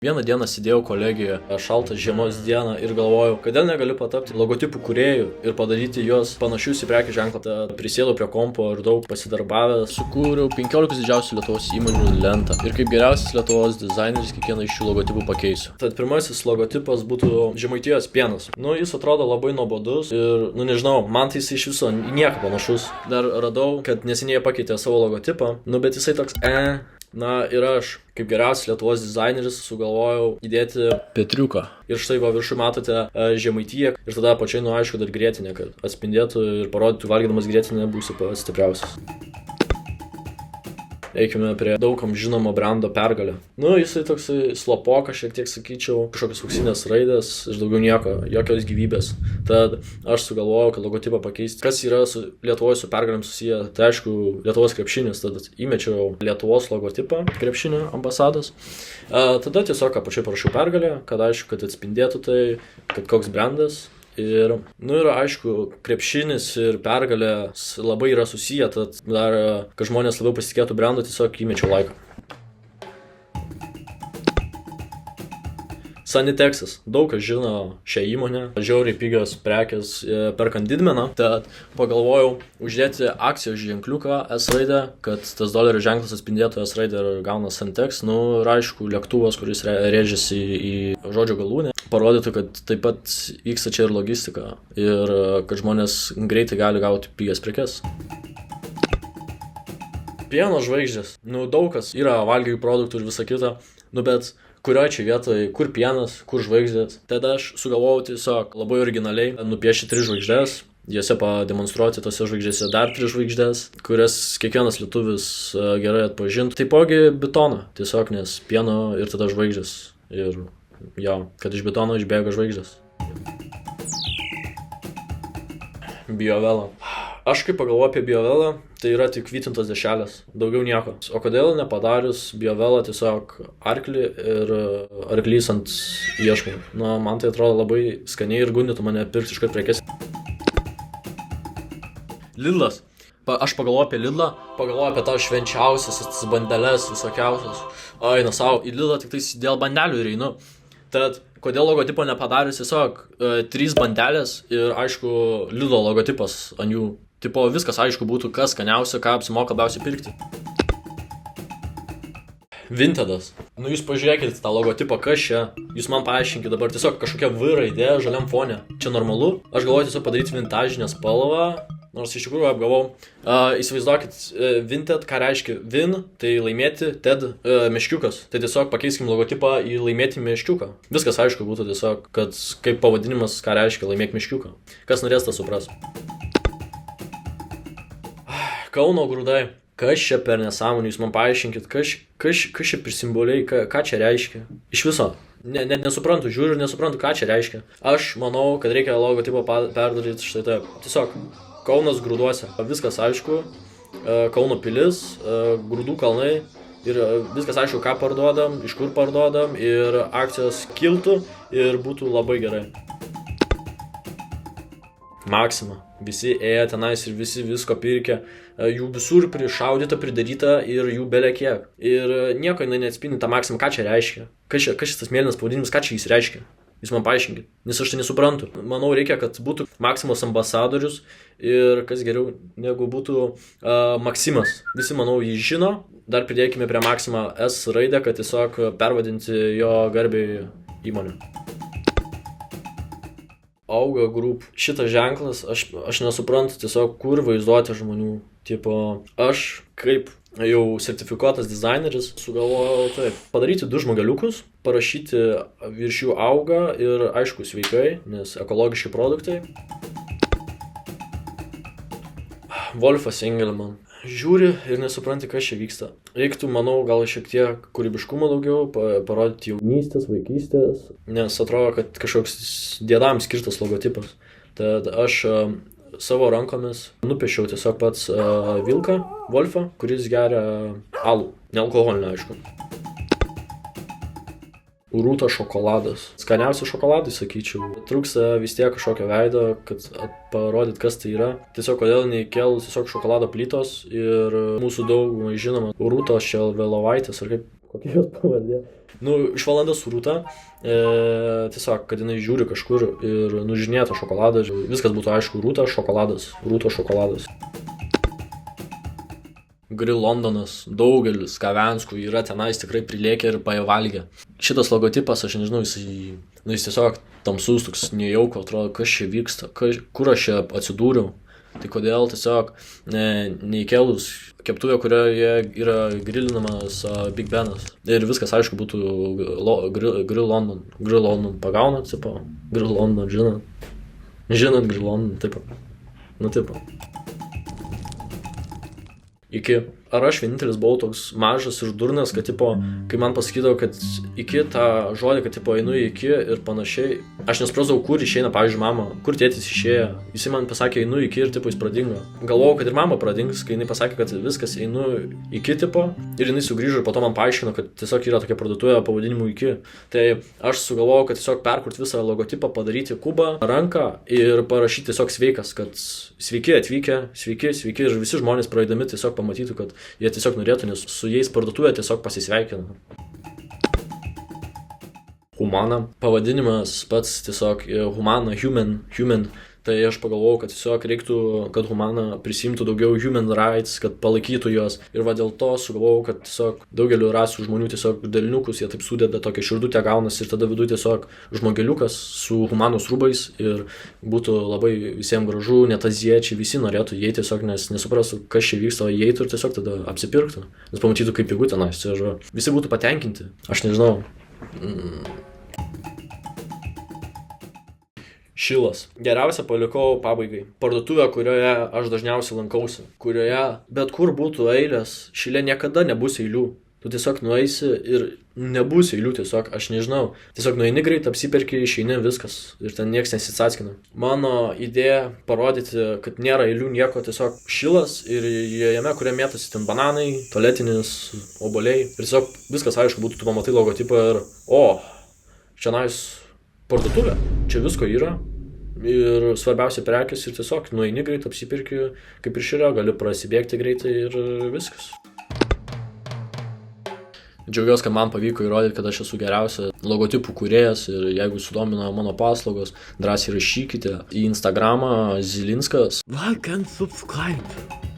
Vieną dieną sėdėjau kolegijoje, šaltą žiemos dieną ir galvojau, kodėl negaliu patapti logotipų kūrėjų ir padaryti juos panašius į prekių ženklą. Tad prisėdau prie kompo ir daug pasidarbavęs, sukūriau 15 didžiausių Lietuvos įmonių lentą. Ir kaip geriausias Lietuvos dizaineris kiekvieną iš šių logotipų pakeisiu. Tad pirmasis logotipas būtų Žemaitijos pienas. Jis atrodo labai nuobodus ir, nežinau, man tai jis iš viso nieką panašus. Dar radau, kad neseniai pakeitė savo logotipą, bet jisai toks ir aš, kaip geriausias Lietuvos dizaineris, sugalvojau įdėti Petriuką. Ir štai viršų matote Žemaitiją ir tada apačiai aišku dar grietinę, kad atspindėtų ir parodytų, valgydamas grietinę būsi pats stipriausias. Eikime prie daugam žinomo brando Pergalė. Jisai toksai slopokas, šiek tiek sakyčiau, kažkokios auksinės raidės ir daugiau nieko, jokios gyvybės. Tad aš sugalvojau, kad logotipą pakeisti. Kas yra su Lietuvoje su Pergalėm susiję? Tai aišku, Lietuvos krepšinis, tad įmečiau Lietuvos logotipą krepšinio ambasados. Tada tiesiog apačiai parašiau Pergalė, kad aišku, kad atspindėtų tai, kad koks brandas. Ir aišku, krepšinis ir Pergalė labai yra susiję, tad dar, kad žmonės labiau pasitikėtų brandu, tiesiog įmečiau laiką. Sanitexas. Daug kas žino šią įmonę. Žiauriai pigios prekės perkant didmeną. Tad pagalvojau uždėti akcijos ženkliuką S raidę, kad tas dolerio ženklas atspindėtų S raidę ir gauna Sanitex. Ir aišku, lėktuvas, kuris rėžiasi į žodžio galūnę, parodytų, kad taip pat vyksta čia ir logistika. Ir kad žmonės greitai gali gauti pigias prekes. Pieno žvaigždės. Daug kas yra valgytojų produktų ir visa kita. Bet kurioje čia vietoje, kur pienas, kur žvaigždės. Tada aš sugalvojau tiesiog labai originaliai nupiešti 3 žvaigždės, jose pademonstruoti tose žvaigždėse dar 3 žvaigždės, kurias kiekvienas lietuvis gerai atpažintų. Taipogi betoną, tiesiog nes pieno ir tada žvaigždės. Ir kad iš betono išbėga žvaigždės. Biovela. Aš kaip pagalvoju apie Biovelą, tai yra tik vytintos dešrelės, daugiau nieko. O kodėl nepadarius Biovelą tiesiog arklį ir arklys ant iešmų? Man tai atrodo labai skaniai ir gundytų mane pirkti iškart prekes. Lidlas. Aš pagalvoju apie Lidlą, pagalvoju apie tavo švenčiausias bandeles visokiausias. Eina savo, į Lidlą tik tais dėl bandelių ir einu. Tad kodėl logotipo nepadarius tiesiog 3 bandelės ir aišku Lidlo logotipas ant jų. Tipo viskas aišku būtų, kas skaniausia, ką apsimoka labiausiai pirkti. Vintedas. Jūs pažiūrėkit tą logotipą, kas čia. Jūs man paaiškinkit dabar tiesiog kažkokia V raidė žaliam fone. Čia normalu? Aš galvoju tiesiog padaryti vintažinę spalvą. Nors iš tikrųjų apgavau. Įsivaizduokit, Vinted, ką reiškia Vin, tai laimėti, Ted, meškiukas. Tai tiesiog pakeiskim logotipą į laimėti meškiuką. Viskas aišku būtų tiesiog, kad kaip pavadinimas, ką reiškia laimėk meškiuką. Kas norės, tas supras. Kauno grūdai. Kas čia per nesąmonė, jūs man paaiškinkit, kas čia per simboliai, ką čia reiškia. Iš viso. Nesuprantu, žiūriu ir nesuprantu, ką čia reiškia. Aš manau, kad reikia logotipą perdaryti štai taip. Tiesiog Kaunas grūduose. Viskas aišku, Kauno pilis, grūdų kalnai ir viskas aišku, ką parduodam, iš kur parduodam ir akcijos kiltų ir būtų labai gerai. Maxima. Visi ėjo tenais ir visi visko pirkė. Jų visur prišaudyta, pridaryta ir jų belekiek. Ir nieko jinai neatspindi tą Maximą, ką čia reiškia. Kas šitas mėlynas pavadinimas, ką čia jis reiškia. Jūs man paaiškinkit, nes aš tai nesuprantu. Manau, reikia, kad būtų Maximos ambasadorius ir kas geriau negu būtų Maximas. Visi, manau, jį žino. Dar pridėkime prie Maximą S raidę, kad tiesiog pervadinti jo garbiai įmonę. Auga Group. Šitas ženklas, aš nesuprantu tiesiog, kur vaizduoti žmonių. Tipo, aš kaip jau sertifikuotas dizaineris sugalvojau taip. Padaryti 2 žmogeliukus, parašyti virš jų auga ir aišku sveikai, nes ekologiški produktai. Wolfas Engelman. Žiūri ir nesupranti, kas čia vyksta. Reiktų, manau, gal šiek tiek kūrybiškumo daugiau, parodyti jaunystės, vaikystės, nes atrodo, kad kažkoks diedams skirtas logotipas. Tad aš savo rankomis nupiešiau tiesiog pats vilką, Wolfą, kuris geria alų, nealkoholinį aišku. Rūta šokoladas. Skaniausi šokoladai, sakyčiau. Trūksta vis tiek kažkokio veido, kad parodyt, kas tai yra. Tiesiog kodėl neįkėlus tiesiog šokolado plytos ir mūsų daugumai žinoma Rūtos Šelvelovaitės, ar kaip kokia jos pavardė. Nu, iš valandos su Rūta, tiesiog, kad jinai žiūri kažkur ir nužinėta šokoladą, viskas būtų aišku, Rūta šokoladas, Rūta šokoladas. Grill Londonas, daugelis kavenskų yra tenais tikrai prilėkę ir pavalgę. Šitas logotipas, aš nežinau, jis tiesiog tamsus, toks nejauku, atrodo, kas čia vyksta, kur aš čia atsidūriau. Tai kodėl tiesiog neįkelus keptuvę, kurioje yra grillinamas Big Benas. Ir viskas, aišku, būtų Grill London pagaunat, tipo, Grill London, žinot Grill London, tipo, nu, tipo. Ar aš vienintelis buvau toks mažas ir durnas, kad, tipo, kai man pasakydavo, kad iki tą žodį, kad, tipo, einu iki ir panašiai, aš nesprasdavau, kur išeina, pavyzdžiui, mama, kur tėtis išėjo. Jisai man pasakė, einu iki ir, tipo, jis pradingo. Galvojau, kad ir mama pradings, kai jinai pasakė, kad viskas, einu iki, tipo, ir jinai sugrįžo ir po to man paaiškino, kad tiesiog yra tokia parduotuvė pavadinimu iki. Tai aš sugalvojau, kad tiesiog perkurti visą logotipą, padaryti kubą, ranką ir parašyti tiesiog sveikas, kad sveiki atvykę, sveiki ir visi žmonės praeidami tiesiog pamatytų, kad jie tiesiog norėtų, nes su jais parduotuvė tiesiog pasisveikina. Humana. Pavadinimas pats tiesiog Humana, human. Tai aš pagalvojau, kad tiesiog reiktų, kad Humana prisimtų daugiau human rights, kad palaikytų juos. Ir va dėl to sugalvojau, kad tiesiog daugeliu rasių žmonių tiesiog daliniukus, jie taip sudeda tokią širdutę gaunasi ir tada viduje tiesiog žmogeliukas su Humanos rūbais ir būtų labai visiems gražu, net aziečiai visi norėtų jie tiesiog, nes nesuprastų, kas čia vyksta, o jie ir tiesiog tada apsipirktų, nes pamatytų kaip pigu tenais ir visi būtų patenkinti. Aš nežinau. Šilas. Geriausia palikau pabaigai. Parduotuvę, kurioje aš dažniausiai lankausi. Kurioje bet kur būtų eilės, Šile niekada nebus eilių. Tu tiesiog nueisi ir nebus eilių tiesiog, aš nežinau. Tiesiog nueini greit, apsiperki, išeini, viskas. Ir ten nieks nesitsaskina. Mano idėja parodyti, kad nėra eilių nieko, tiesiog Šilas ir jame, kurie mėtasi ten bananai, tualetinis, obuoliai. Ir tiesiog viskas aišku būtų, tu pamatai logotipą ir čionais parduotuvė, čia visko yra. Ir svarbiausia prekės ir tiesiog nueini greit, apsipirki, kaip ir Šile, gali prasibėgti greitai ir viskas. Džiaugiuosi, kad man pavyko įrodyti, kad aš esu geriausia logotipų kūrėjas ir jeigu sudomino mano paslaugos, drąsiai rašykite į Instagramą Zilinskas. Like and subscribe.